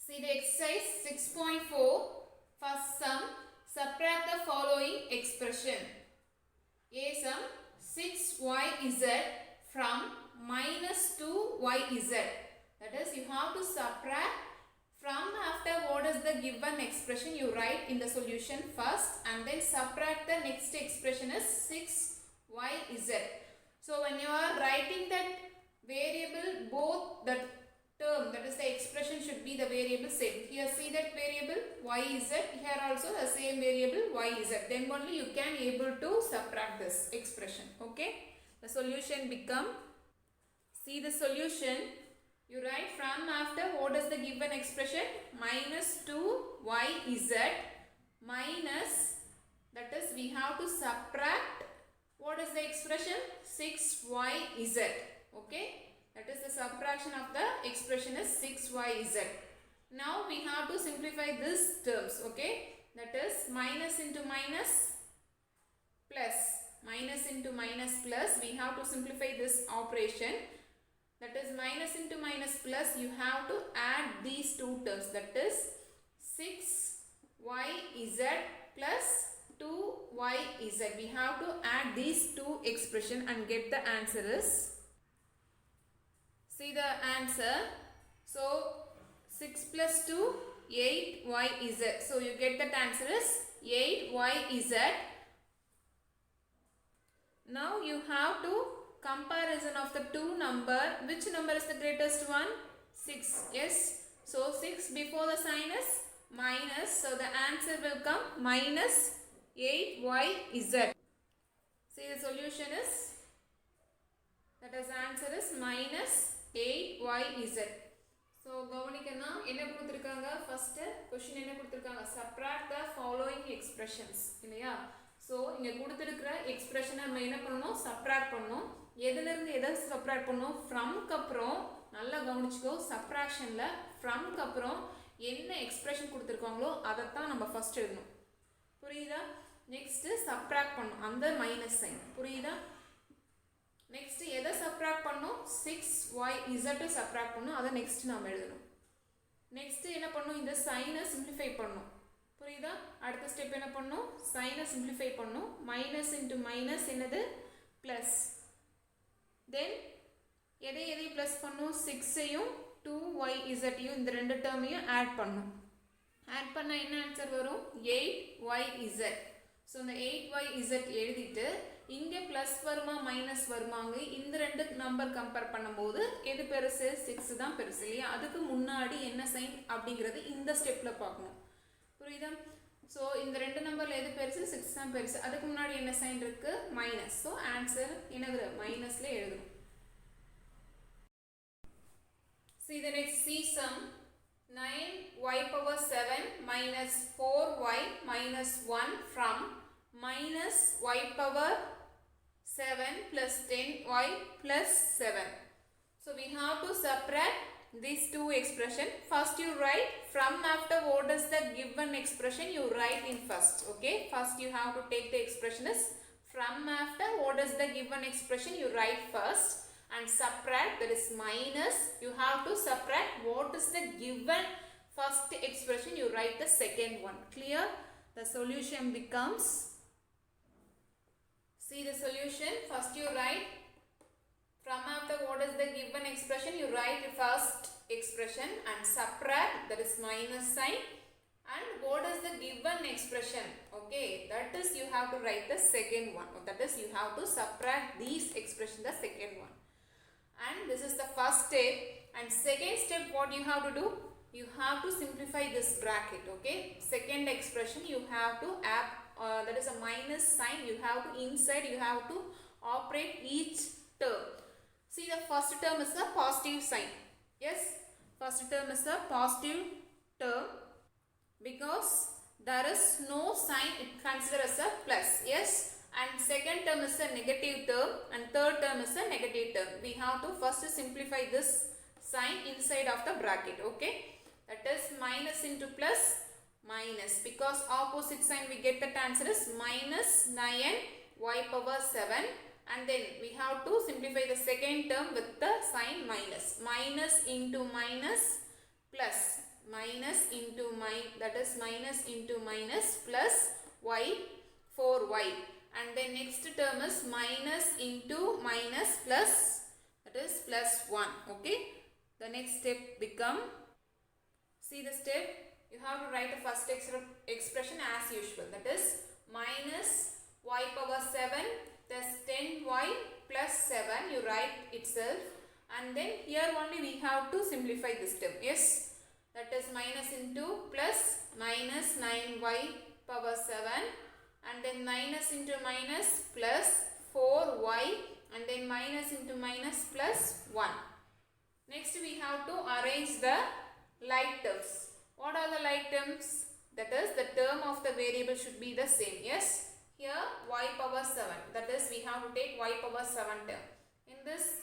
See the exercise 6.4. First sum. Subtract the following expression. A sum 6yz from minus 2yz. That is, you have to subtract from after what is the given expression you write in the solution first, and then subtract the next expression is 6yz. So when you are writing that variable, both the term, that is the expression, should be the variable same. Here see that variable yz, here also the same variable yz. Then only you can able to subtract this expression. Okay, the solution become, see the solution, you write from after what is the given expression, minus 2yz minus, that is we have to subtract what is the expression, 6yz. Okay, that is the subtraction of the expression is 6yz. Now we have to simplify these terms. Okay, that is minus into minus plus, minus into minus plus, we have to simplify this operation. That is minus into minus plus, you have to add these two terms, that is 6yz plus 2yz. We have to add these two expression and get the answer is, see the answer. So 6 plus 2, 8yz. So you get that answer is 8yz. Now you have to comparison of the two number. Which number is the greatest one? 6. Yes. So 6 before the sign is minus. So the answer will come minus 8yz. See the solution is, that is answer is minus 8yz. So கவனிக்கணும் என்ன கொடுத்திருக்காங்க, first question என்ன கொடுத்திருக்காங்க, subtract the following expressions இல்லையா. So இங்கே கொடுத்துருக்கிற எக்ஸ்பிரஷனை நம்ம என்ன பண்ணணும், சப்ராக்ட் பண்ணணும். எதுலேருந்து எதை சப்ராக்ட் பண்ணணும், ஃப்ரம்க்கு அப்புறம் நல்லா கவனிச்சுக்கோ, சப்ராக்ஷனில் ஃப்ரம்க்கு அப்புறம் என்ன எக்ஸ்பிரஷன் கொடுத்துருக்காங்களோ அதைத்தான் நம்ம ஃபஸ்ட் எழுதணும். புரியுதா? நெக்ஸ்ட்டு சப்ராக்ட் பண்ணணும் அந்த மைனஸ் சைன். புரியுதா? நெக்ஸ்ட்டு எதை சப்ராக்ட் பண்ணணும், 6yz சப்ராக்ட் பண்ணணும், அதை நெக்ஸ்ட் நம்ம எழுதணும். நெக்ஸ்ட்டு என்ன பண்ணணும், இந்த சைனை சிம்பிளிஃபை பண்ணணும். புரியுதா? அடுத்த ஸ்டெப் என்ன பண்ணணும், சைனை சிம்பிளிஃபை பண்ணணும். மைனஸ் இன்ட்டு மைனஸ் என்னது, ப்ளஸ். தென் எதையும் ப்ளஸ் பண்ணணும், 6ஐயும் 2yzையும் இந்த ரெண்டு டேர்மையும் ஆட் பண்ணணும். ஆட் பண்ணால் என்ன ஆன்சர் வரும், 8yz. ஸோ இந்த 8yz எழுதிட்டு இங்கே ப்ளஸ் வருமா மைனஸ் வருமாங்க, இந்த ரெண்டு நம்பர் கம்பேர் பண்ணும்போது எது பெருசு, 6 தான் பெருசு இல்லையா. அதுக்கு முன்னாடி என்ன சைன் அப்படிங்கிறது இந்த ஸ்டெப்பில் பார்க்கணும். புரியுதா? ஸோ இந்த ரெண்டு நம்பரில் எது பெருசு, 6 தான் பெருசு. அதுக்கு முன்னாடி என்ன சைன் இருக்கு, மைனஸ். ஸோ ஆன்சர் என்னது, மைனஸ்ல எழுதணும். See the next C sum. 9y power 7 minus 4y minus 1 from minus y power 7 plus 10y plus 7. So we have to subtract these two expression. First you write from after what is the given expression, you write in first. Okay, first you have to take the expression is from after what is the given expression, you write first and subtract, that is minus. You have to subtract what is the given first expression, you write the second one. Clear? The solution becomes, see the solution, first you write from after what is the given expression, you write the first expression and subtract, that is minus sign, and what is the given expression, okay, that is you have to write the second one. That is you have to subtract these expression, the second one. And this is the first step. And second step, what you have to do, you have to simplify this bracket. Okay, second expression you have to add, that is a minus sign, you have to inside, you have to operate each term. See the first term is a positive sign. Yes, first term is a positive term because there is no sign, it considered as a plus. Yes, and second term is a negative term and third term is a negative term. We have to first simplify this sign inside of the bracket. Okay, that is minus into plus, minus, because opposite sign we get that answer is minus 9y power 7 and then we have to simplify the second term with the sign minus. Minus into minus plus. minus into that is minus into minus plus y 4y, and then next term is minus into minus plus, that is plus 1. Okay, the next step become, see the step, you have to write the first expression as usual, that is minus y power 7 plus 10y plus 7, you write itself, and then here only we have to simplify this term. Yes, that is minus into plus minus 9y power 7, and then minus into minus plus 4y, and then minus into minus plus 1. Next we have to arrange the like terms. What are the like terms? That is the term of the variable should be the same. Yes, here y power 7, that is we have to take y power 7 term. In this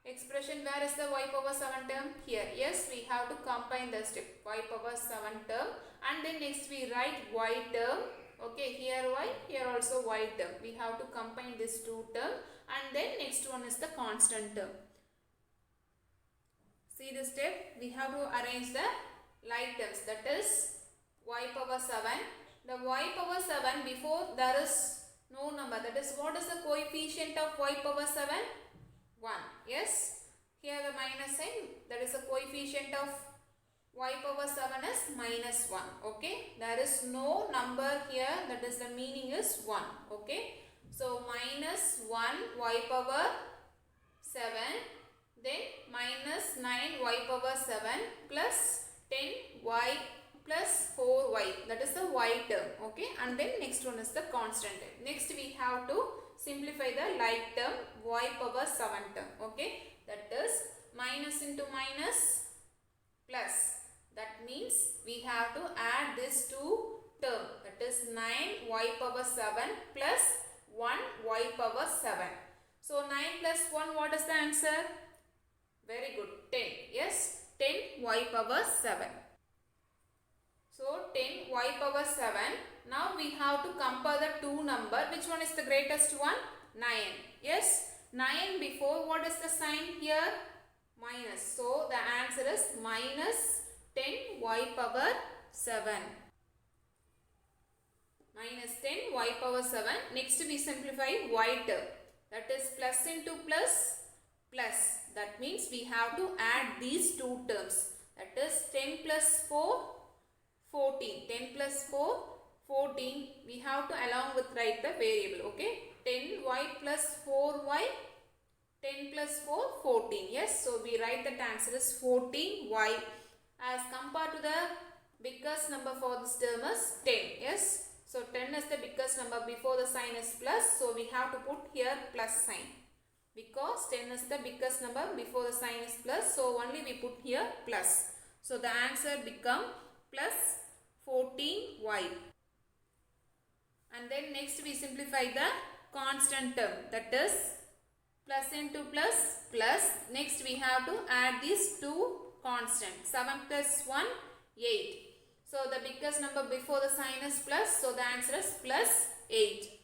expression, where is the y power 7 term? Here. Yes, we have to combine the step, y power 7 term, and then next we write y term. Okay, here y, here also y term. We have to combine this two term, and then next one is the constant term. See the step, we have to arrange the like terms, that is y power 7. The y power 7, before there is no number, that is what is the coefficient of y power 7? 1. Yes, here the minus sign, that is the coefficient of y power 7 is minus 1. Okay, there is no number here, that is the meaning is 1. Okay, so minus 1 y power 7, then minus 9 y power 7 plus 10 y plus 4y, that is the y term. Okay, and then next one is the constant term. Next we have to simplify the like term, y power 7 term. Okay, that is minus into minus plus, that means we have to add this two term, that is 9 y power 7 plus 1 y power 7. So 9 plus 1, what is the answer? Very good, 10. Yes, 10 y power 7. So 10 y power 7. Now we have to compare the two number. Which one is the greatest one? 9. Yes, 9 before, what is the sign here? Minus. So the answer is minus 10 y power 7. Minus 10 y power 7. Next we simplify y term. That is plus into plus plus. That means we have to add these two terms. That is 10 plus 4, 14. 10 plus 4, 14. We have to along with write the variable. Okay. 10y plus 4y. 10 plus 4, 14. Yes. So we write that answer is 14y. As compared to the biggest number for this term is 10. Yes. So 10 is the biggest number, before the sign is plus. So we have to put here plus sign. Because 10 is the biggest number, before the sign is plus. So only we put here plus. So the answer become plus 14y. And then next we simplify the constant term. That is plus into plus plus. Next we have to add these two constants. 7 plus 1, 8. So the biggest number before the sign is plus. So the answer is plus 8.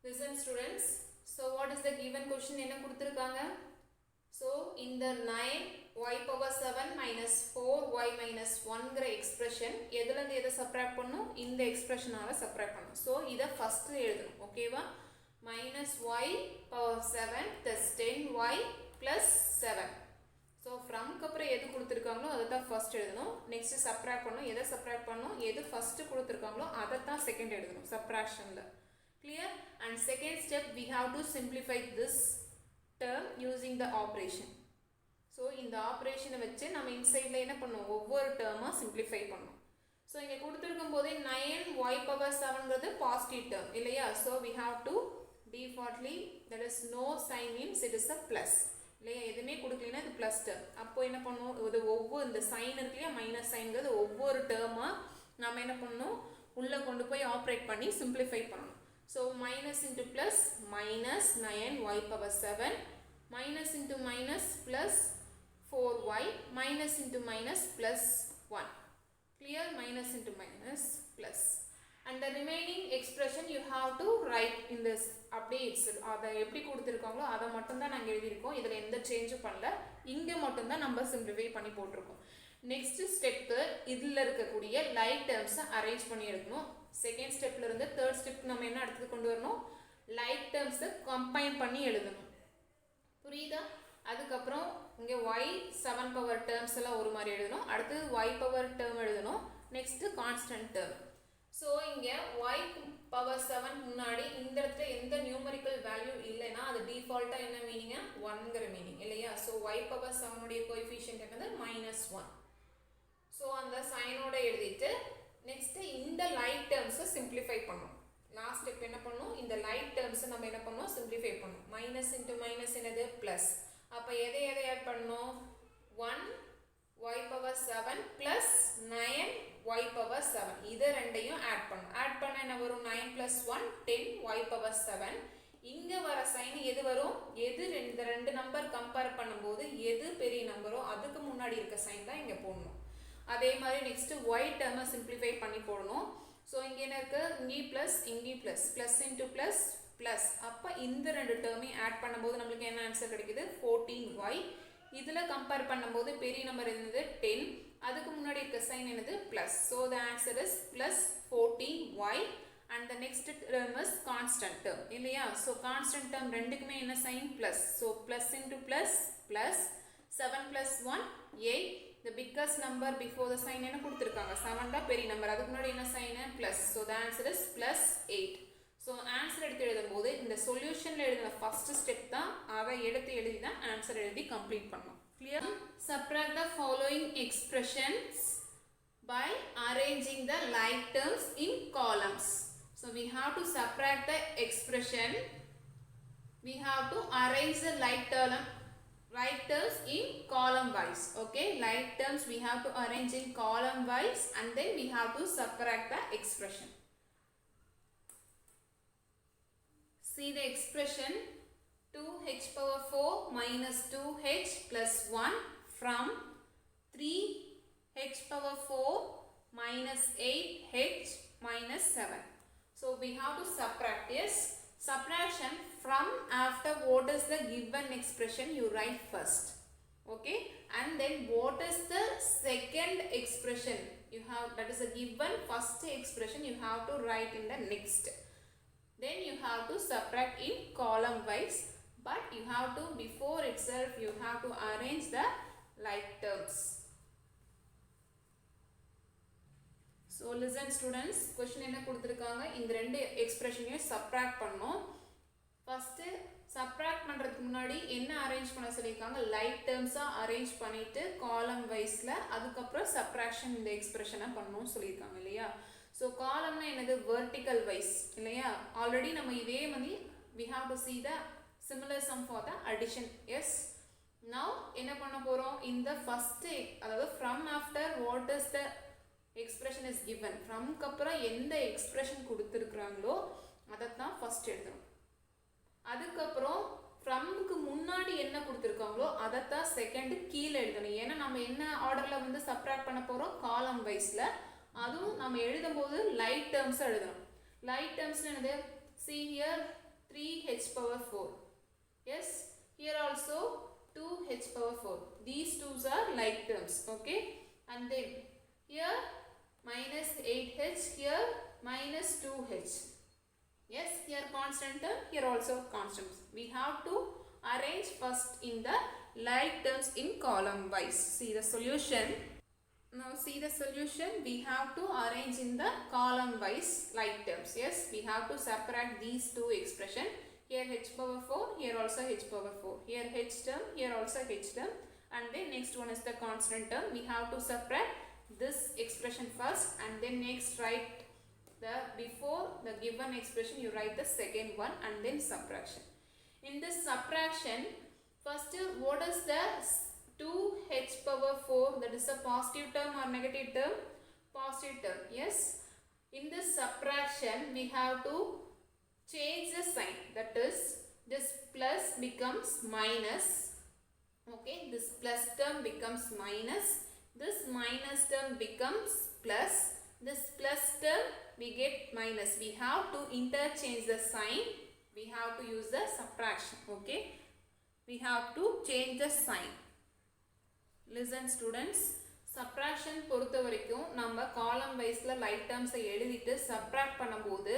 Listen students. So what is the given question? என்ன கொடுத்திருக்காங்க? So in the 9y power 7 minus 4y minus 1ங்கிற expression எதுலேருந்து எதை subtract பண்ணும்? இந்த expressionால subtract பண்ணும். So இதை first எழுதணும். ஓகேவா? minus y power 7 plus 10y plus 7. So from அப்புறம் எது கொடுத்திருக்காங்களோ அதை தான் first எழுதணும். Next subtract பண்ணும். எதை subtract பண்ணும்? எது first கொடுத்திருக்காங்களோ அதை தான் second எழுதணும். Subtractionல. Clear? And second step we have to simplify this term using the operation. So இந்த operation வச்சு நம்ம இன்சைட்ல என்ன பண்ணுவோம்? ஒவ்வொரு டேர்மா simplify பண்ணுவோம். So இங்க கொடுத்திருக்கும் போதே 9y power 7ங்கிறது பாசிட்டிவ் டேர்ம் இல்லையா? So we have to defaultly, that is no sign means it is a plus. இல்லையா? எதுவுமே கொடுக்கலனா இது plus term. அப்போ என்ன பண்ணுவோம்? இது ஒவ்வொரு இந்த சைன் இருக்கு இல்லையா? மைனஸ் சைன்ங்கிறது ஒவ்வொரு டேர்மா நாம என்ன பண்ணணும்? உள்ள கொண்டு போய் ஆப்ரேட் பண்ணி simplify பண்ணணும். So minus into plus minus 9y power 7 minus into minus plus 4y minus into minus plus 1. Clear? Minus into minus plus. and the remaining expression you have to write in this அப்படியே itself. அதை எப்படி கொடுத்துருக்காங்களோ அதை மட்டும்தான் நாங்கள் எழுதியிருக்கோம். இதில் எந்த சேஞ்சும் பண்ணல. இங்கே மட்டும்தான் நம்ம சிம்பிளிஃபை பண்ணி போட்டிருக்கோம். நெக்ஸ்ட் ஸ்டெப்பு இதில் இருக்கக்கூடிய லைக் டேர்ம்ஸை அரேஞ்ச் பண்ணி எடுக்கணும். செகண்ட் ஸ்டெப்ல இருந்து தேர்ட் ஸ்டெப் நம்ம என்ன அடுத்து கொண்டு வரணும், லைக் டேர்ம்ஸை கம்பைன் பண்ணி எழுதணும். புரியுதா? அதுக்கப்புறம் இங்கே y 7 பவர் டேர்ம்ஸ் எல்லாம் ஒரு மாதிரி எழுதணும். அடுத்து y பவர் டேர்ம் எழுதணும். Next constant term. ஸோ இங்கே y பவர் 7 முன்னாடி இந்த இடத்துல எந்த நியூமரிக்கல் வேல்யூ இல்லைன்னா அது டிஃபால்ட்டாக என்ன மீனிங்க, 1ங்கிற மீனிங் இல்லையா? ஸோ y பவர் 7 உடைய கோஎஃபிஷியன்ட் என்னது -1. ஸோ அந்த சைனோட எழுதிட்டு நெக்ஸ்ட் இந்த லைக் டேர்ம்ஸை சிம்பிளிஃபை பண்ணணும். லாஸ்ட் ஸ்டெப் என்ன பண்ணணும், இந்த லைக் டேர்ம்ஸை நம்ம என்ன பண்ணணும், சிம்பிளிஃபை பண்ணணும். மைனஸ் இன்ட்டு மைனஸ் என்னது ப்ளஸ். அப்போ எதை ஆட் பண்ணணும், 1 y power 7 plus 9 y power 7 இதை ரெண்டையும் ஆட் பண்ணணும். ஆட் பண்ண என்ன வரும், 9 + 1 10 y பவர் 7. இங்கே வர சைன் எது வரும், எது இந்த ரெண்டு நம்பர் கம்பேர் பண்ணும்போது எது பெரிய நம்பரோ அதுக்கு முன்னாடி இருக்க சைன் தான் இங்கே போடணும். அதே மாதிரி நெக்ஸ்ட் y டேர்மை சிம்பிளிஃபை பண்ணி போடணும். ஸோ இங்கே என்ன இருக்கு, இங்கே ப்ளஸ் இங்கே plus, plus into plus plus. அப்போ இந்த ரெண்டு டேர்மையும் ஆட் பண்ணும்போது நம்மளுக்கு என்ன ஆன்சர் கிடைக்குது, 14y. இதில் கம்பேர் பண்ணும்போது பெரிய நம்பர் என்னது 10, அதுக்கு முன்னாடி இருக்க சைன் என்னது plus. So the answer is plus 14y and the next term is constant term இல்லையா? ஸோ கான்ஸ்டன்ட் டேர்ம் ரெண்டுக்குமே என்ன sign plus. So plus into plus plus 7 + 1 8. the biggest number before the sign என்ன கொடுத்துருக்காங்க, 7 தான் பெரிய number, அதுக்கு முன்னாடி என்ன sign plus. So the answer is +8. So answer எடுத்து எழுதும்போது இந்த சொல்யூஷனில் எழுதின ஃபர்ஸ்ட் ஸ்டெப் தான், அதை எடுத்து எழுதி தான் ஆன்சர் எழுதி கம்ப்ளீட் பண்ணணும். Clear? Subtract the following expressions by arranging the like terms in columns. So we have to subtract the expression. We have to arrange the like terms in column wise. Okay, like terms we have to arrange in column wise and then we have to subtract the expression. See the expression 2h power 4 minus 2h plus 1 from 3h power 4 minus 8h minus 7. So we have to subtract. Yes, subtraction from after what is the given expression you write first. Okay, and then what is the second expression you have, that is a given first expression you have to write in the next. Then you have to subtract in column wise, but you have to before itself you have to arrange the like terms. So listen students, question என்ன கொடுத்திருக்காங்க, இந்த ரெண்டு எக்ஸ்பிரஷனையும் subtract பண்ணனும். First subtract பண்றதுக்கு முன்னாடி என்ன arrange பண்ண சொல்லிருக்காங்க, லைக் டேர்ம்ஸா அரேஞ்ச் பண்ணிட்டு காலம் வைஸ்ல அதுக்கப்புறம் சப்ட்ராக்ஷன் இந்த எக்ஸ்பிரஷனை பண்ணனும் சொல்லிருக்காங்க இல்லையா? ஸோ காலம்னா என்னது, வெர்டிக்கல் வைஸ் இல்லையா? ஆல்ரெடி நம்ம இதே மாதிரி we have to see the similar sum for the addition. Yes, now என்ன பண்ண போறோம், இந்த ஃபர்ஸ்ட் அதாவது from after what is the expression is given, from க்கு அப்புறம் எந்த எக்ஸ்பிரஷன் கொடுத்திருக்காங்களோ அதை தான் ஃபர்ஸ்ட் எழுதணும். அதுக்கப்புறம் ஃப்ரம்க்கு முன்னாடி என்ன கொடுத்துருக்காங்களோ அதை தான் செகண்ட் கீழே எழுதணும். ஏன்னா நம்ம என்ன ஆர்டரில் வந்து சப்ட்ராக்ட் பண்ண போகிறோம், காலம் வைஸில். அதுவும் நம்ம எழுதும்போது லைக் டேர்ம்ஸ் எழுதணும். லைக் டேர்ம்ஸ் என்னது, see here 3h power 4. Yes, here also 2h power 4. These twos are like terms. Okay, and then here minus 8h, here minus 2h. Yes, here constant term, here also constant. We have to arrange first in the like terms in column wise. See the solution. Now see the solution. We have to arrange in the column wise like terms. Yes, we have to separate these two expression. Here h power 4, here also h power 4. Here h term, here also h term. And then next one is the constant term. We have to separate this expression first and then next write the before the given expression you write the second one and then subtraction. In this subtraction, first what is the 2h power 4, that is a positive term or negative term? Positive term. Yes, in this subtraction we have to change the sign, that is this plus becomes minus. Okay, this plus term becomes minus, this minus term becomes plus this plus term we get minus. We have to interchange the sign. We have to use the subtraction. Okay, we have to change the sign. Listen students, subtraction பொறுத்த வரைக்கும் நம்ம column wiseல like terms எழுதிட்டு subtract பண்ணும்போது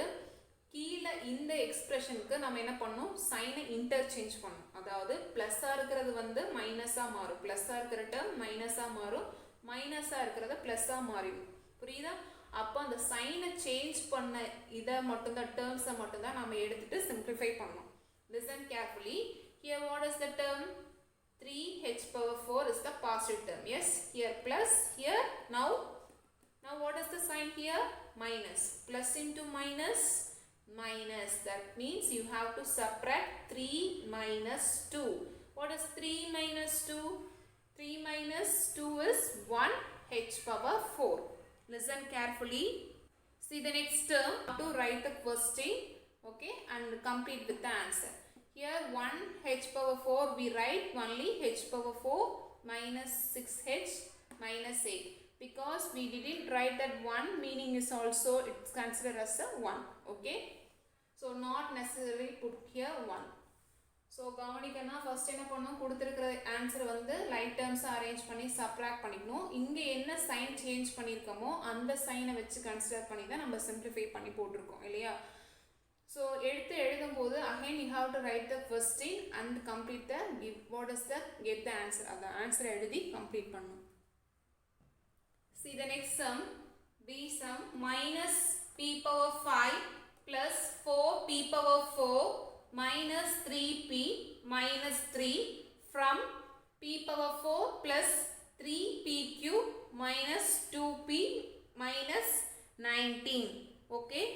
கீழ இந்த எக்ஸ்பிரஷனுக்கு நம்ம என்ன பண்ணணும், சைனை இன்டர்சேஞ்ச் பண்ணணும். அதாவது பிளஸ்ஸா இருக்கிறது வந்து மைனஸா மாறும், பிளஸ்ஸா இருக்கிற டேர்ம் மைனஸா மாறும், மைனஸா இருக்கிறத பிளஸ்ஸா மாறிடும். புரியுதா? அப்போ அந்த சைனை சேஞ்ச் பண்ண இதை மட்டும்தான், டேர்ம்ஸை மட்டும்தான் நம்ம எடுத்துட்டு சிம்பிளிஃபை பண்ணணும். Listen carefully. Here what is the term? 3h power 4 is the positive term. Yes, here plus, here now what is the sign here? Minus. Plus into minus, minus. That means you have to subtract 3 minus 2. What is 3 minus 2? 3 minus 2 is 1h power 4. Listen carefully. See the next term. To write the question, okay, and complete with the answer. Here 1h power 4 we write only h power 4 minus 6h minus 8. Because we didn't write that 1, meaning is also it's considered as a 1. Okay, so not necessarily put here 1. So கவனிக்கணும், first என்ன பண்ணணும், கொடுத்துருக்கிற answer வந்து light டேர்ம்ஸை arrange பண்ணி subtract பண்ணிக்கணும். இங்கே என்ன sign change பண்ணியிருக்கோமோ அந்த சைனை வச்சு கன்சிடர் பண்ணி தான் நம்ம சிம்பிளிஃபை பண்ணி போட்டிருக்கோம் இல்லையா? ஸோ எடுத்து எழுதும்போது again you have to right the question and complete the what is the get the answer. அந்த ஆன்சரை எழுதி கம்ப்ளீட் பண்ணணும். See the next sum, b sum, minus p power 5 plus 4p power 4 minus 3p minus 3 from p power 4 plus 3p cube minus 2p minus 19. Okay,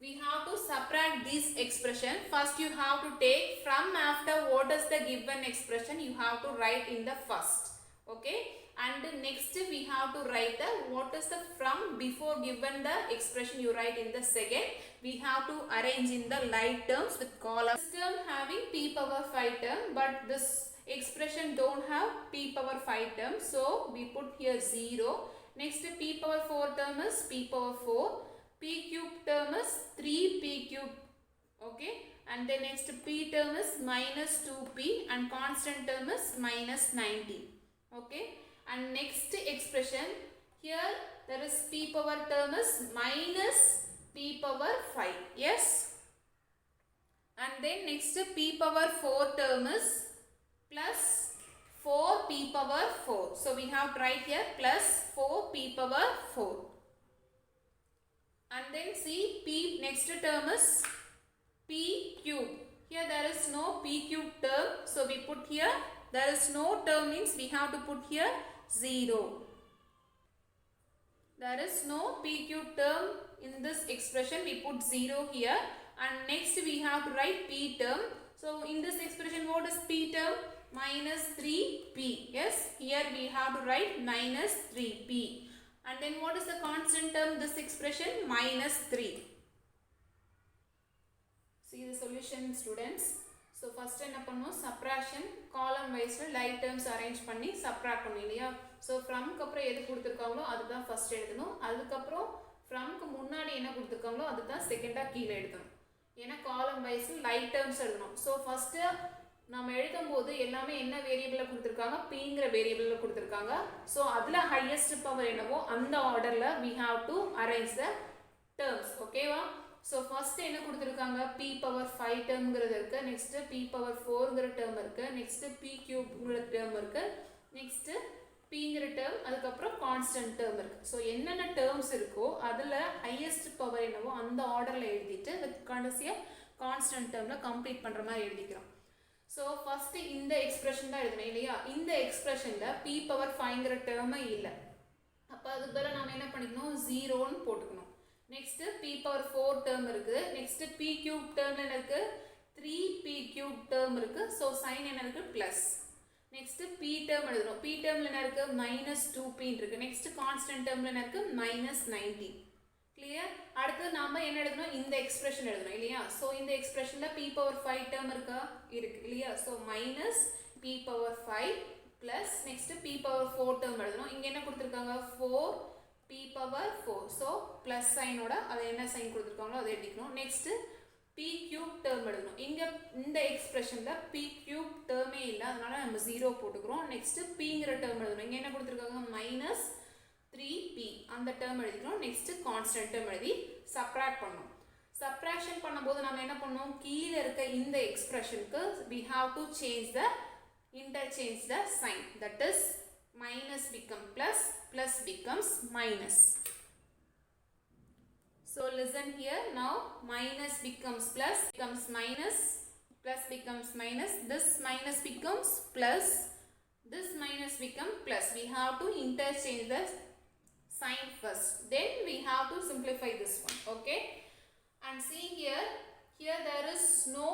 we have to subtract this expression. First you have to take from after what is the given expression, you have to write in the first. Okay, and next we have to write the what is the from before given the expression you write in the second. We have to arrange in the like terms with column. This term having p power 5 term, but this expression don't have p power 5 term, so we put here 0. Next p power 4 term is p power 4, p cube term is 3p cube. Okay, and then next p term is minus 2p and constant term is minus 90. Okay, and next expression here there is p power term is minus p power 5. Yes, and then next p power 4 term is plus 4p power 4. So we have to write here plus 4p power 4. And then see p next term is p cube. Here there is no p cube term, so we put here there is no term means we have to put here 0. There is no p cube term in this expression, we put 0 here. And next we have to write p term. So in this expression what is p term? Minus 3p. Yes, here we have to write minus 3p. And then what is the constant term this expression? Minus 3. See the solution students. So first என்ன பண்ணுவோம், subtraction column wise like terms arrange பண்ணி subtract பண்ணணும் இல்லையா? So fromக்கு அப்புறம் எது கொடுத்துருக்காங்களோ அதுதான் first எழுதணும். அதுக்கப்புறம் fromக்கு முன்னாடி என்ன கொடுத்துருக்காங்களோ அதுதான் செகண்டாக கீழே எழுதணும். ஏன்னா column wise like terms எழுதணும். So first நம்ம எழுதும் போது எல்லாமே என்ன வேரியபிளில் கொடுத்துருக்காங்க, பிங்கிற வேரியபிளில் கொடுத்துருக்காங்க. ஸோ அதில் ஹையஸ்ட் பவர் என்னவோ அந்த ஆர்டரில் we have to arrange the terms. ஓகேவா? ஸோ ஃபர்ஸ்ட் என்ன கொடுத்துருக்காங்க, p பவர் 5 டேர்ம்ங்கிறது இருக்குது, நெக்ஸ்ட்டு p பவர் 4ங்கிற டேர்ம் இருக்குது, நெக்ஸ்ட்டு p கியூப்ங்கிற டேர்ம் இருக்குது, நெக்ஸ்ட்டு pங்கிற டேர்ம், அதுக்கப்புறம் கான்ஸ்டன்ட் டேர்ம் இருக்குது. ஸோ என்னென்ன டேர்ம்ஸ் இருக்கோ அதில் ஹையஸ்ட் பவர் என்னவோ அந்த ஆர்டரில் எழுதிட்டு வித் கடைசியாக கான்ஸ்டன்ட் டேர்மில் கம்ப்ளீட் பண்ணுற மாதிரி எழுதிக்கிறோம். ஸோ ஃபஸ்ட்டு இந்த எக்ஸ்பிரஷன் தான் எழுதணும் இல்லையா? இந்த எக்ஸ்பிரஷனில் p பவர் 5ங்கிற டேர்மே இல்லை. அப்போ அதுக்கு பதிலாக நம்ம என்ன பண்ணிக்கணும், 0ன்னு போட்டுக்கணும். நெக்ஸ்ட்டு p பவர் 4 டேர்ம் இருக்குது, நெக்ஸ்ட்டு p கியூப் டேர்மில் என்ன இருக்குது, 3p கியூப் டேர்ம் இருக்குது. ஸோ சைன் என்ன இருக்குது, ப்ளஸ். நெக்ஸ்ட்டு p டேர்ம் எழுதுறோம், p டேர்மில் என்ன இருக்குது, மைனஸ் 2p இருக்குது. நெக்ஸ்ட்டு கான்ஸ்டன்ட் டேர்மில் என்ன இருக்குது, மைனஸ் 90. கிளியர்? அடுத்து நாம் என்ன எழுதணும், இந்த எக்ஸ்பிரஷன் எழுதணும் இல்லையா? ஸோ இந்த எக்ஸ்பிரஷனில் p பவர் 5 டேர்ம் இருக்கா, இருக்குது இல்லையா? So minus p power 5 plus next p power 4 term எழுதணும். இங்கே என்ன கொடுத்துருக்காங்க, 4 p power 4. So plus sign oda adha enna sign kuduthirukangalo adha edikkom. Next p cube term edukkom. Inga இந்த expression la p cube term e illa adanaல நம்ம 0 போட்டுக்கறோம். Next p ங்கற term எழுதணும். இங்க என்ன கொடுத்திருக்காங்க minus 3p அந்த term எழுதிக்கிறோம். Next constant term எழுதி subtract பண்ணனும். Subtraction பண்ணும்போது நாம என்ன பண்ணோம், கீழ இருக்க இந்த expressionக்கு we have to interchange the sign. That is minus become plus, plus becomes minus. So listen here, now minus becomes plus, becomes minus, plus becomes minus, this minus becomes plus, this minus becomes plus. We have to interchange the sign first, then we have to simplify this one. Okay, and see here there is no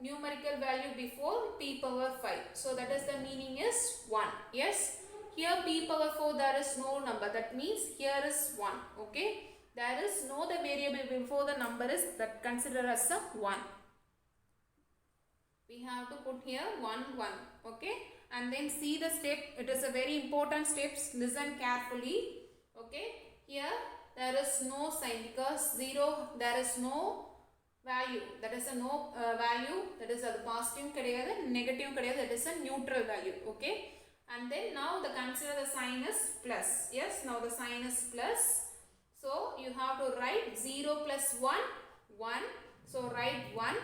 numerical value before p power 5, so that is the meaning is 1. Yes, here p power 4 there is no number, that means here is 1. Okay, there is no the variable before the number is that considered as a 1. We have to put here 1 1. Okay, and then see the step, it is a very important steps, listen carefully. Okay, here there is no sign because 0 there is no value, that is a no value, that is a positive kediyadhu negative kediyadhu, that is a neutral value. Okay, and then now the consider the sign is plus. Yes, now the sign is plus, so you have to write 0 plus 1 1, so write 1,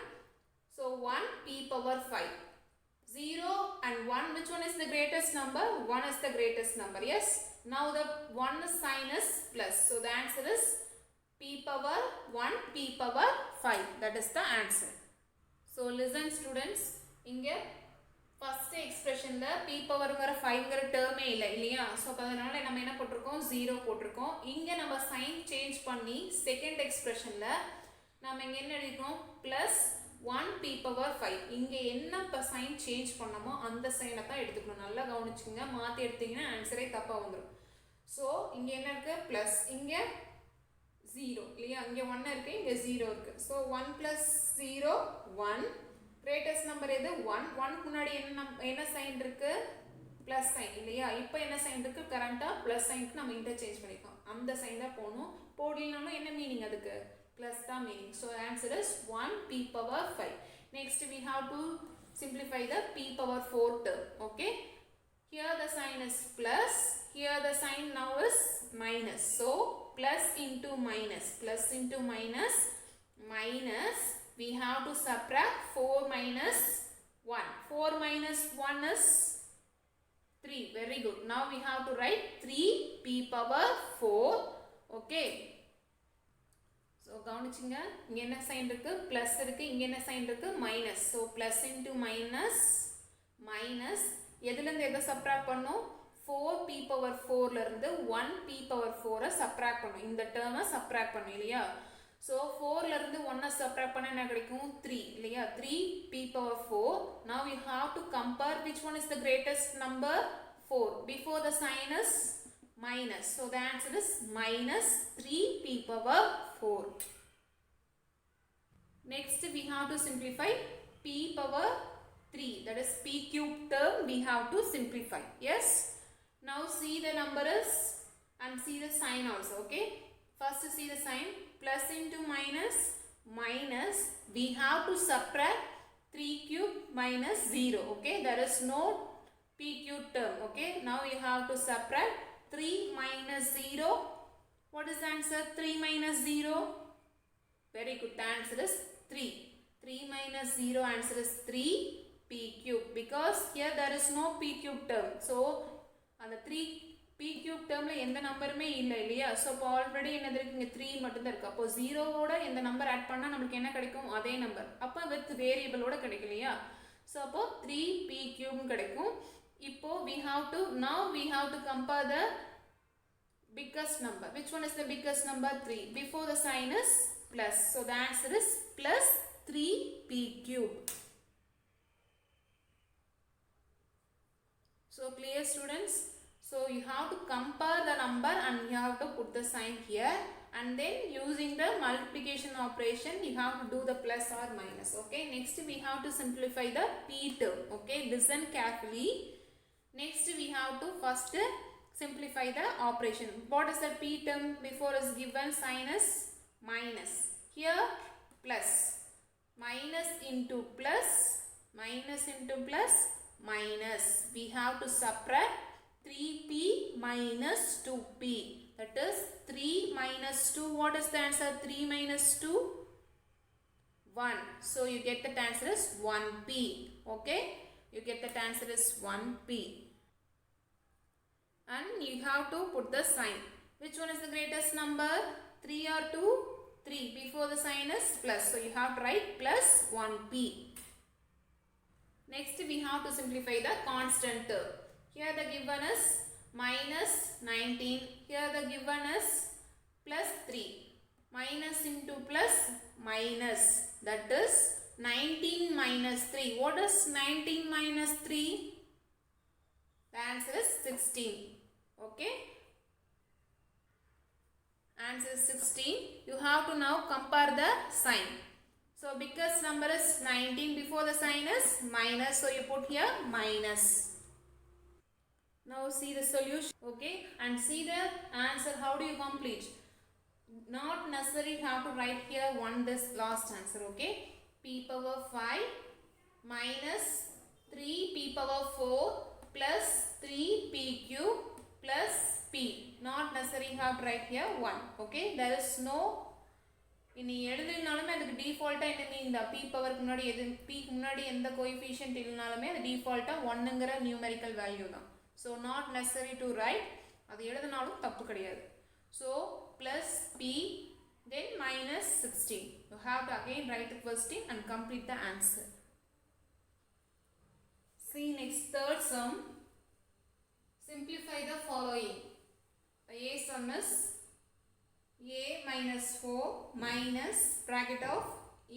so 1 p power 5. 0 and 1, which one is the greatest number? 1 is the greatest number. Yes, now the 1 sign is plus, so the answer is p power 1 p power 5. That is the answer. So listen students, inge first expression la p power ngara 5 ngara term e illa illaya, so adanal nama enna potirukom 0 potirukom. Inge nama sign change panni second expression la nama inge enna edikrom plus 1 p power 5. inge enna sign change pannamo அந்த sign ah தான் எடுத்துக்கணும். நல்லா கவனிச்சுங்க, மாத்தி எடுத்தீங்கன்னா ஆன்சரே தப்பா வந்துரும். so இங்க என்ன இருக்கு plus, இங்க 0 இல்லையா, இங்க 1 இருக்கு, இங்க 0 இருக்கு. so 1 plus 0 1, greatest number எது 1. 1 முன்னாடி என்ன sign இருக்கு, plus sign இல்லையா. இப்போ என்ன sign இருக்கு, கரண்டா plus sign க்கு நம்ம interchange பண்ணிக்கலாம். அந்த sign தான் போணும். போடலனாலும் என்ன மீனிங் அதுக்கு, plus தான் meaning. so answer is 1 p power 5. next we have to simplify the p power 4 term. Okay, here the sign is plus, here the sign now is minus, so plus into minus, plus into minus, minus, we have to subtract 4 minus 1. 4 minus 1 is 3. Very good. Now we have to write 3 p power 4. Okay, so கவனிச்சுங்க, இங்க என்ன sign இருக்கு, plus இருக்கு, இங்க என்ன sign இருக்கு, minus. so plus into minus, minus, எதுல இருந்து எதை சப்ட்ராக்ட் பண்ணோம், 4 p power 4 ல இருந்து 1 p power 4 சப்ட்ராக்ட் பண்ணோம், இந்த டேர்மை சப்ட்ராக்ட் பண்ணோம் இல்லையா. so 4 ல இருந்து 1 சப்ட்ராக்ட் பண்ணா என்ன கிடைக்கும், 3 இல்லையா. 3 p power 4. now we have to compare which one is the greatest number, 4. before the sign is minus, so the answer is minus 3 p power 4. next we have to simplify p power 3, that is p cube term we have to simplify. Yes, now see the number is and see the sign also. Okay, first see the sign, plus into minus, minus, we have to subtract 3 cube minus 0. Okay, there is no p cube term. Okay, now you have to subtract 3 minus 0. what is the answer, 3 minus 0? very good, the answer is 3. 3 minus 0, answer is 3 p cube, because here there is no p cube term. so அந்த 3 p cube termல எந்த நம்பருமே இல்ல இல்லையா. so இப்போ already என்னது இருக்கு, இங்க 3 மட்டும் தான் இருக்கு. அப்போ 0 ஓட எந்த நம்பர் ஆட் பண்ணா நமக்கு என்ன கிடைக்கும், அதே நம்பர். அப்ப வித் வேரியபிள் ஓட கிடைக்கும் இல்லையா. so அப்போ 3 p cube கிடைக்கும். இப்போ now we have to compare the biggest number. which one is the biggest number, 3. before the sign is plus, so the answer is plus 3 p cube. so clear students, so you have to compare the number and you have to put the sign here, and then using the multiplication operation you have to do the plus or minus. Okay, next we have to simplify the p term. Okay, listen carefully. next we have to first simplify the operation. What is the p term before is given? Sign is minus. Here plus. Minus into plus. Minus into plus. Minus. We have to subtract 3p minus 2p. That is 3 minus 2. What is the answer? 3 minus 2? 1. So you get the answer is 1p. Okay? You get the answer is 1p. And you have to put the sign. Which one is the greatest number? 3 or 2? 3. Before the sign is plus. So you have to write plus 1p. Next we have to simplify the constant term. Here the given is minus 19. Here the given is plus 3. Minus into plus minus. That is 19 minus 3. What is 19 minus 3? The answer is 16. Okay. Answer is 16. You have to now compare the sign. So because number is 19, before the sign is minus. So you put here minus. Now see the solution. Okay. And see the answer. How do you complete? Not necessary you have to write here one this last answer. Okay. P power 5 minus 3p power 4 plus 3pq plus p. Not necessary you have to write here 1. Okay. There is no இனி எழுதினாலுமே அதுக்கு டிஃபால்ட்டா என்ன இந்த p பவருக்கு முன்னாடி எது p க்கு முன்னாடி எந்த coefficient இல்லனாலுமே அது டிஃபால்ட்டா 1ங்கற நியூமெரிக்கல் வேல்யூ தான். So not necessary to write. அது எழுதினாலும் தப்பு கிடையாது. So plus p then minus 16. You have to again write the question and complete the answer. See next third sum. Simplify the following. The A sum is a minus 4 minus bracket of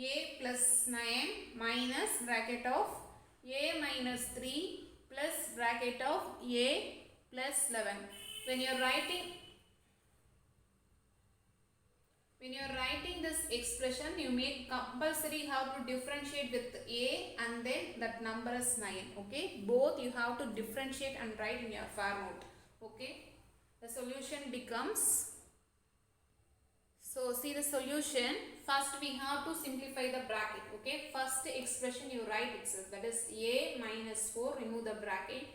a plus 9 minus bracket of a minus 3 plus bracket of a plus 11. When you are writing this expression, you make compulsory have to differentiate with a and then that number is 9. Okay, both you have to differentiate and write in your far note. Okay, the solution becomes. So see the solution. First we have to simplify the bracket. Okay, first expression you write itself, that is a minus 4, remove the bracket.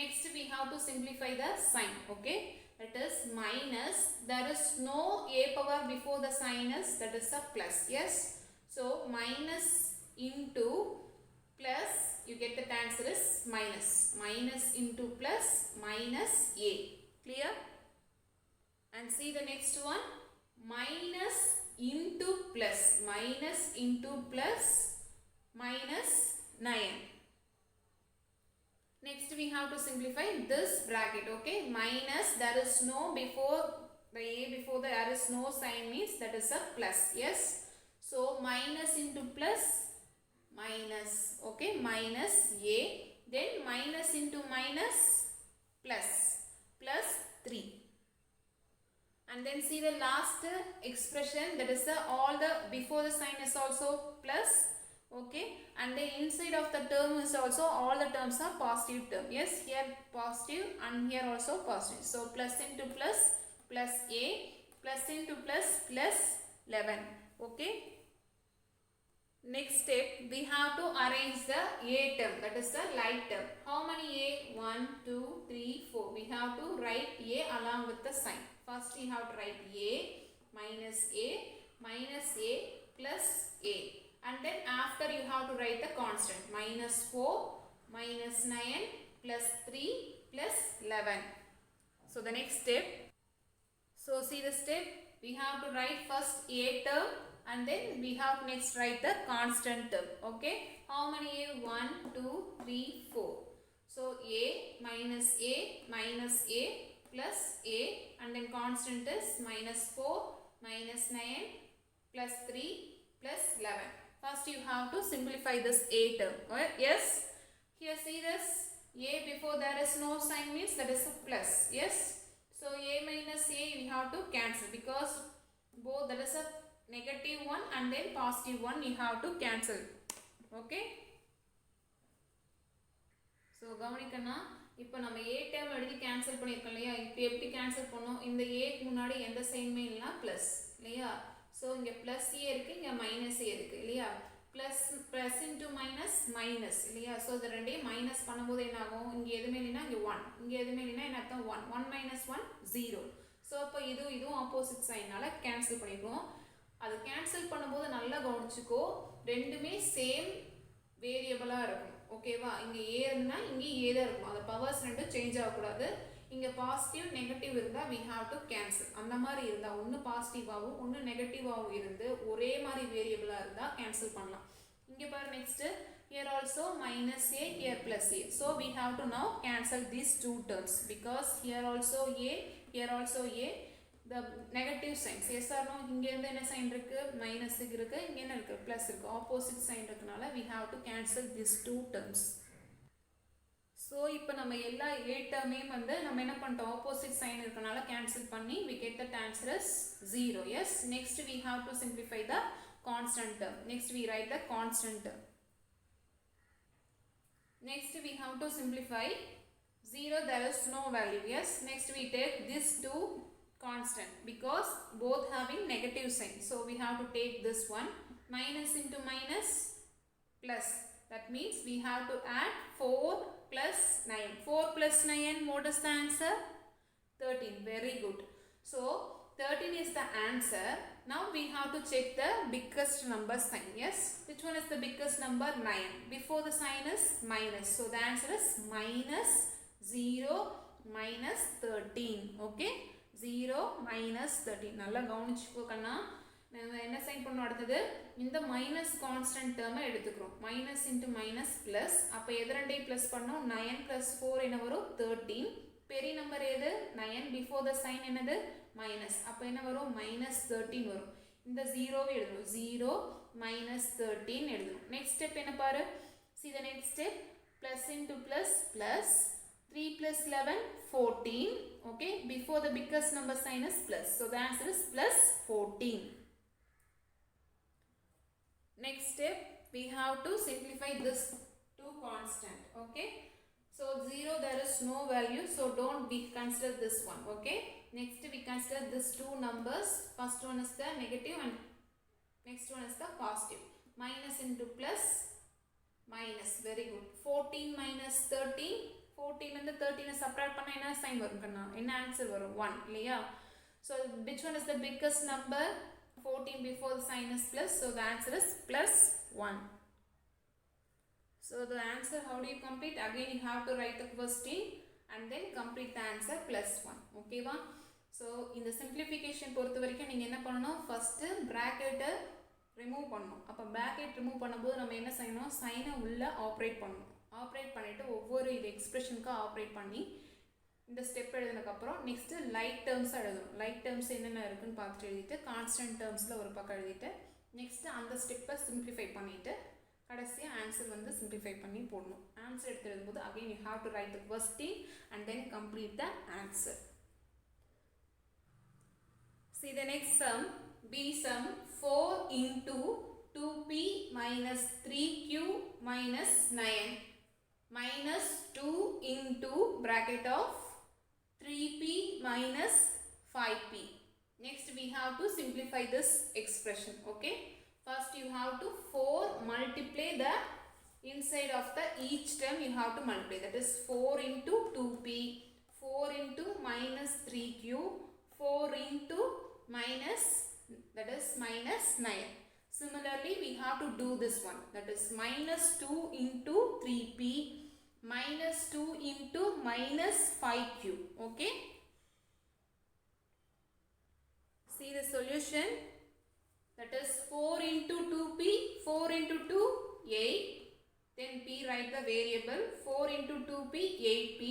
Next we have to simplify the sign. Okay, that is minus, there is no a power before the sign is, that is a plus. Yes, so minus into plus, you get the answer is minus. Minus into plus minus a. Clear? And see the next one. Minus into plus. Minus into plus minus 9. Next we have to simplify this bracket. Okay, minus, there is no before the a, before there is no sign means that is a plus. Yes, so minus into plus minus. Okay, minus a, then minus into minus plus, plus 3. And then see the last expression, that is the all the before the sign is also plus. Okay, and the inside of the term is also all the terms are positive term. Yes, here positive and here also positive. So plus into plus plus a, plus into plus plus 11. Okay, next step we have to arrange the a term, that is the light term. How many a? 1 2 3 4. We have to write a along with the sign. First we have to write a minus a plus a, and then after you have to write the constant minus 4 minus 9 plus 3 plus 11. So the next step, so see the step, we have to write first a term and then we have to next write the constant term. Okay, how many a? 1 2 3 4. So a minus a plus a, and then constant is minus 4 minus 9 plus 3 plus 11. First you have to simplify this a term. Yes, here see this a before there is no sign means that is a plus. Yes, so a minus a we have to cancel because both that is a negative one and then positive one you have to cancel. Okay, so கவனிக்கணும், இப்போ நம்ம a term எழுதி cancel பண்ணியிருக்கோம் இல்லையா? இப்போ எப்படி cancel பண்ணோம்? இந்த ஏக்கு முன்னாடி எந்த சைனுமே இல்லைனா ப்ளஸ் இல்லையா? ஸோ இங்கே ப்ளஸ் ஏ இருக்குது, இங்கே மைனஸ் ஏ இருக்குது இல்லையா? ப்ளஸ் இன்ட்டு மைனஸ் மைனஸ் இல்லையா? ஸோ இது ரெண்டையும் மைனஸ் பண்ணும்போது என்ன ஆகும்? இங்கே எதுவுமே இல்லைனா இங்கே 1, இங்கே எதுவுமே இல்லைனா என்ன அர்த்தம்? 1, 1 மைனஸ் 1 0. ஸோ அப்போ இதுவும் ஆப்போசிட் சைனால் கேன்சல் பண்ணிடுவோம். அது கேன்சல் பண்ணும்போது நல்லா கவனிச்சுக்கோ, ரெண்டுமே சேம் வேரியபிளாக இருக்கும். ஓகேவா? இங்கே ஏ இருந்தா இங்கே ஏ தான் இருக்கும். அந்த பவர்ஸ் ரெண்டும் சேஞ்ச் ஆகக்கூடாது. இங்கே பாசிட்டிவ் நெகட்டிவ் இருந்தால் we have to cancel. அந்த மாதிரி இருந்தால் ஒன்று பாசிட்டிவாகவும் ஒன்று நெகட்டிவாகவும் இருந்து ஒரே மாதிரி வேரியபிளாக இருந்தால் கேன்சல் பண்ணலாம். இங்கே பாரு next here also minus a, here plus a. So we have to now cancel these two terms because here also a, here also a. The negative signs, yes or no? இங்கே இருந்து என்ன sign இருக்கு? Minus இருக்கு, இங்கே என்ன இருக்கு? Plus இருக்கு. Opposite sign இருக்கனால we have to cancel these two terms. So இப்போ நம்ம எல்லா ஏ டேர்மையும் வந்து நம்ம என்ன பண்ணிட்டோம்? ஆப்போசிட் சைன் இருக்கனால கேன்சல் பண்ணி we get the answer as 0. Yes. Next we have to simplify the constant term. Next we write the constant term. Next we have to simplify 0, there is no value. Yes. Next we take this two constant because both having negative sign. So we have to take this one, minus into minus plus. That means we have to add 4 plus 9. 4 plus 9, what is the answer? 13. Very good. So 13 is the answer. Now we have to check the biggest number sign. Yes. Which one is the biggest number? 9. Before the sign is minus. So the answer is minus 0 minus 13. Okay. 0 minus 13. நல்லா கவனிச்சுக்கோ கண்ணா. நம்ம என்ன sign பண்ணோம்? அடுத்தது இந்த minus constant டேர்மை எடுத்துக்கிறோம். Minus into minus plus. அப்போ எது ரெண்டையும் ப்ளஸ் பண்ணோம்? 9 + 4 என்ன வரும்? 13. பெரிய நம்பர் எது? 9. பிஃபோர் த சைன் என்னது? மைனஸ். அப்போ என்ன வரும்? minus 13 வரும். இந்த ஜீரோவை எழுதணும். 0 minus 13 எழுதணும். நெக்ஸ்ட் ஸ்டெப் என்ன பாரு? see the next step. plus into plus plus 3 plus 11 14. Okay, before the biggest number sign is plus, so the answer is plus 14. Next step, we have to simplify this to constant. Okay, so 0 there is no value, so don't we consider this one. Okay, next we consider this two numbers. First one is the negative and next one is the positive. Minus into plus minus. Very good. 14 minus 13. 14 and the 13 subtract பண்ணா என்ன sign வரும் கண்ணா? என்ன answer வரும்? 1 இல்லையா? So which one is the biggest number? 14 before the sign is plus, so the answer is plus 1. So the answer, how do you complete? Again you have to write the question and then complete the answer plus 1. Okay va? So in the simplification பொறுத்த வரைக்கும் நீங்க என்ன பண்ணணும்? First bracket remove பண்ணணும். அப்ப bracket remove பண்ணும்போது நம்ம என்ன செய்யணும்? sign உள்ள ஆப்ரேட் பண்ணணும். ஆப்ரேட் பண்ணிட்டு ஒவ்வொரு இது எக்ஸ்பிரஷனுக்கு ஆப்ரேட் பண்ணி இந்த ஸ்டெப் எழுதுனதுக்கப்புறம் நெக்ஸ்ட்டு லைட் டேர்ம்ஸாக எழுதணும். லைட் டேர்ம்ஸ் என்னென்ன இருக்குன்னு பார்த்துட்டு எழுதிட்டு கான்ஸ்டன்ட் டேர்ம்ஸில் ஒரு பக்கம் எழுதிட்டு நெக்ஸ்ட்டு அந்த ஸ்டெப்பை சிம்பிளிஃபை பண்ணிவிட்டு கடைசியாக ஆன்சர் வந்து சிம்பிளிஃபை பண்ணி போடணும். ஆன்சர் எடுத்து எழுதும்போது again you have to right the question and then complete the answer. See the next sum. B sum 4 into 2p minus 3q minus 9 minus 2 into bracket of 3p minus 5p. Next we have to simplify this expression. Okay, first you have to 4 multiply the inside of the each term you have to multiply, that is 4 into 2p, 4 into minus 3q, 4 into minus, that is minus 9. Similarly we have to do this one, that is minus 2 into 3p minus 2 into minus 5q. Okay, see the solution, that is 4 into 2p, 4 into 2 8, then p write the variable, 4 into 2p 8p,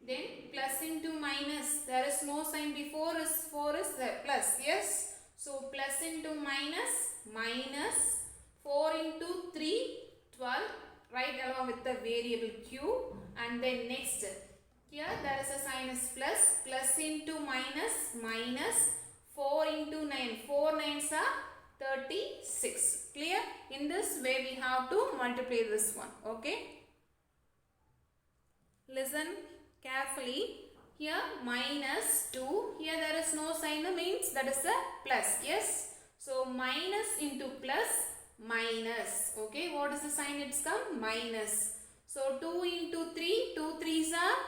then plus into minus, there is no sign before, is 4 is there, plus. Yes, so plus into minus minus 4 into 3 12, write along with the variable q, and then next here there is a sign is plus, plus into minus minus 4 into 9, 4 9s are 36. Clear? In this way we have to multiply this one. Okay, listen. carefully. Here minus 2, here there is no sign, means that is a plus. Yes, so minus into plus minus. Okay, what is the sign? It's come minus. So 2 into 3, 2 3s are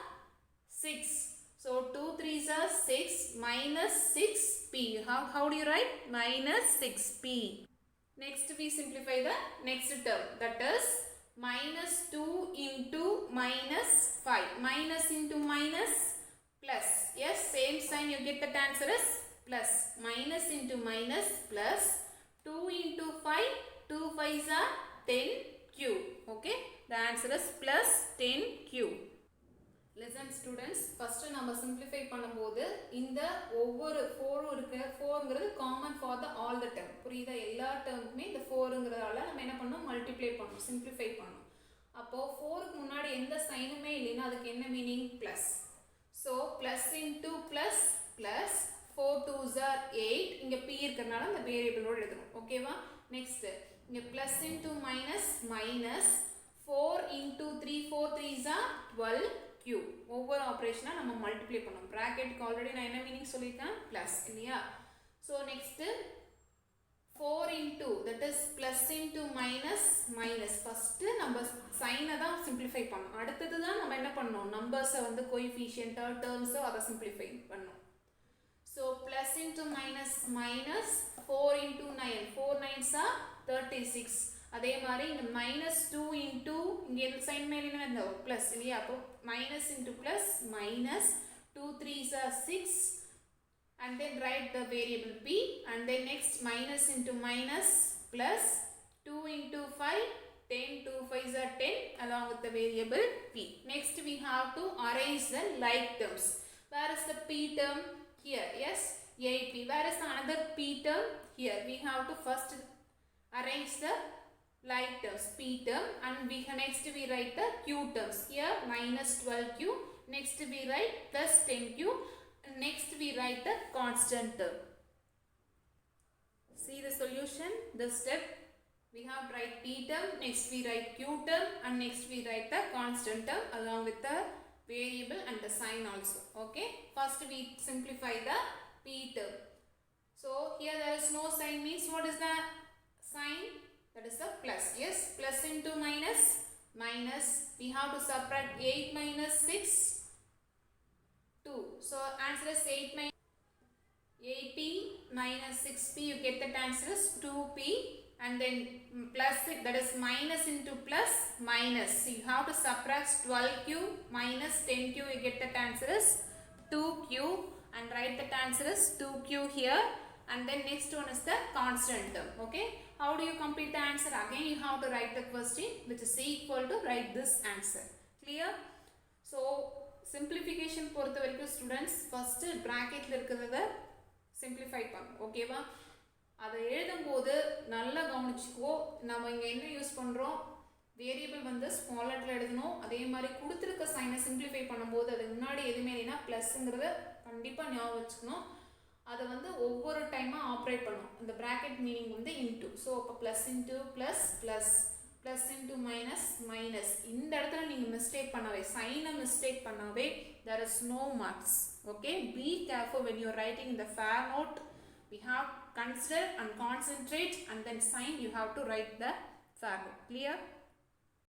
6. So 2 3s are 6 minus 6p. How do you write? Minus 6p. Next we simplify the next term, that is minus 2 into minus 5. Minus into minus plus. Yes, same sign, you get that answer is plus. Minus into minus plus 2 into 5. 2 5s are 10q. Okay, the answer is plus 10q. Listen students, first நம்ம simplify பண்ணும்போது இந்த ஒவ்வொரு 4 இருக்கு, 4ங்கிறது common for the all the term. புரியுதா? எல்லா டேர்முக்குமே இந்த 4ங்கிறதால நம்ம என்ன பண்ணோம்? மல்டிப்ளை பண்ணோம், simplify பண்ணோம். அப்போ 4க்கு முன்னாடி எந்த சைனுமே இல்லைன்னா அதுக்கு என்ன meaning? Plus. So plus into plus plus 4 2s are 8. இங்கே p இருக்கிறதுனால அந்த வேரியபிளோடு எழுதணும். ஓகேவா? நெக்ஸ்ட் இங்கே plus into minus minus 4 into 3 4 3s are 12q. ஒவ்வொரு ஆப்ரேஷனாக நம்ம மல்டிப்ளை பண்ணோம். ப்ராக்கெட்டுக்கு ஆல்ரெடி நான் என்ன மீனிங் சொல்லியிருக்கேன்? ப்ளஸ் இல்லையா? So next 4 into, that is plus into minus minus. First நம்ம சைனை தான் simplify பண்ணோம். அடுத்தது தான் நம்ம என்ன பண்ணோம்? நம்பர்ஸை வந்து கோஎஃபிஷியன்ட் டேர்ம்ஸோ அதை simplify பண்ணோம். So plus into minus minus 4 into 9. 4 9s are 36. அதே மாதிரி இங்கே minus 2 into, இங்கே எந்த சைன் மேலே என்ன இருந்தோம்? ப்ளஸ் இல்லையா? அப்போ minus into plus minus 2 3s are 6. And then write the variable p, and then next minus into minus plus 2 into 5, 10, 2 5s are 10 along with the variable p. Next we have to arrange the like terms. Where is the p term? Here. Yes, 8p. Where is the another p term? Here. We have to first arrange the like terms, p term, and next we write the q terms. Here minus 12q. Next we write plus 10q. Next we write the constant term. See the solution, the step. We have to write p term, next we write q term, and next we write the constant term along with the variable and the sign also. Okay, first we simplify the p term. So here there is no sign, means what is the sign? That is the plus. Yes, plus into minus minus. We have to subtract 8 minus 6. 2. So answer is 8p minus 6p. You get that answer is 2p, and then plus it, that is minus into plus minus. So you have to subtract 12q minus 10q. You get that answer is 2q, and write that answer is 2q here. And then next one is the constant term. Okay, how do you complete the answer? Again you have to write the question which is equal to write this answer. Clear? So simplification பொறுத்த வரைக்கும் students first ப்ராக்கெட்டில் இருக்கிறத simplify பண்ணும். ஓகேவா? அதை எழுதும்போது நல்லா கவனிச்சுக்கோ. நம்ம இங்கே என்ன யூஸ் பண்ணுறோம்? வேரியபிள் வந்து ஸ்மால் லெட்டரில் எழுதணும். அதே மாதிரி கொடுத்துருக்க சைனை சிம்பிளிஃபை பண்ணும்போது அது முன்னாடி எதுவுமே இல்லைன்னா ப்ளஸ்ங்கிறத கண்டிப்பாக ஞாபகம் வச்சுக்கணும். அதை வந்து ஒவ்வொரு டைமாக ஆப்ரேட் பண்ணணும். இந்த ப்ராக்கெட் மீனிங் வந்து இன்டூ. ஸோ அப்போ plus into plus plus plus into minus minus. இந்த இடத்துல நீங்கள் மிஸ்டேக் பண்ணவே, சைனை மிஸ்டேக் பண்ணவே there is no marks. Okay, be careful when you are writing in the fair note. We have consider and concentrate, and then sign you have to write the fair note. Clear?